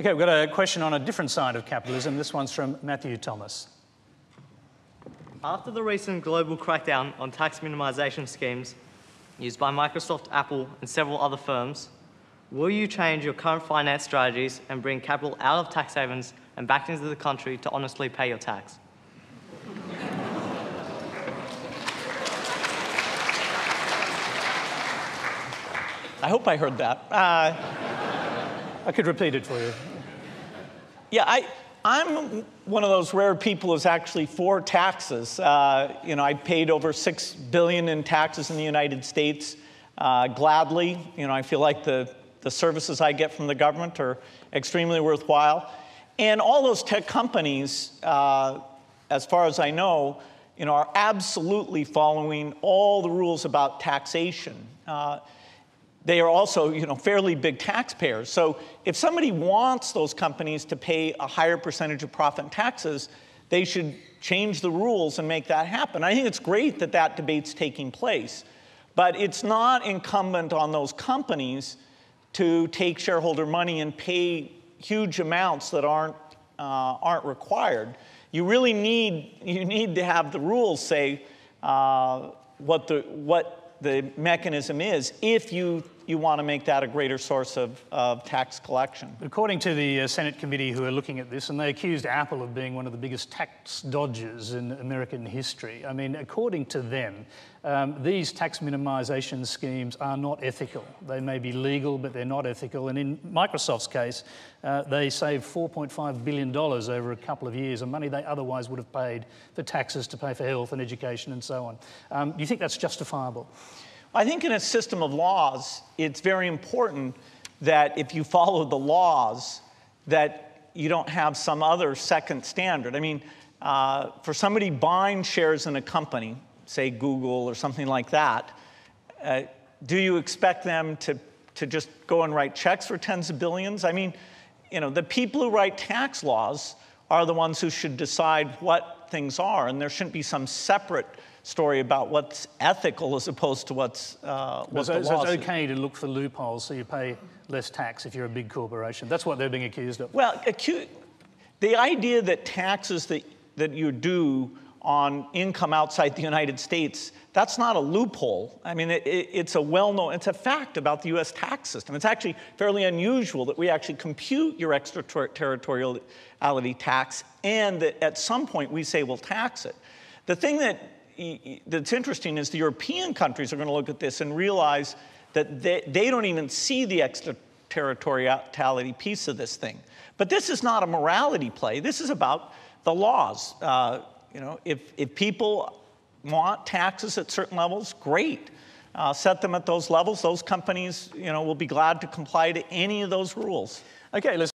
Okay, we've got a question on a different side of capitalism. This one's from Matthew Thomas. After the recent global crackdown on tax minimisation schemes used by Microsoft, Apple and several other firms, will you change your current finance strategies and bring capital out of tax havens and back into the country to honestly pay your tax? I hope I heard that. I could repeat it for you. Yeah, I'm one of those rare people who's actually for taxes. I paid over $6 billion in taxes in the United States gladly. I feel like the services I get from the government are extremely worthwhile. And all those tech companies, as far as I know, are absolutely following all the rules about taxation. They are also, fairly big taxpayers. So if somebody wants those companies to pay a higher percentage of profit in taxes, they should change the rules and make that happen. I think it's great that that debate's taking place, but it's not incumbent on those companies to take shareholder money and pay huge amounts that aren't required. You really need to have the rules say what the mechanism is if you want to make that a greater source of tax collection. According to the Senate committee who are looking at this, and they accused Apple of being one of the biggest tax dodgers in American history. I mean, according to them, these tax minimisation schemes are not ethical. They may be legal, but they're not ethical. And in Microsoft's case, they saved $4.5 billion over a couple of years of money they otherwise would have paid for taxes to pay for health and education and so on. Do you think that's justifiable? I think in a system of laws, it's very important that if you follow the laws, that you don't have some other second standard. I mean, for somebody buying shares in a company, say Google or something like that, do you expect them to just go and write checks for tens of billions? I mean, the people who write tax laws are the ones who should decide what things are, and there shouldn't be some separate story about what's ethical as opposed to what's the law. So it's okay to look for loopholes so you pay less tax if you're a big corporation. That's what they're being accused of. Well, the idea that taxes that you do on income outside the United States, that's not a loophole. I mean, it's a well-known, it's a fact about the US tax system. It's actually fairly unusual that we actually compute your extraterritoriality tax and that at some point we say we'll tax it. The thing that's interesting is the European countries are going to look at this and realize that they don't even see the extraterritoriality piece of this thing. But this is not a morality play. This is about the laws. If people want taxes at certain levels, great. Set them at those levels. Those companies, will be glad to comply to any of those rules. Okay, let's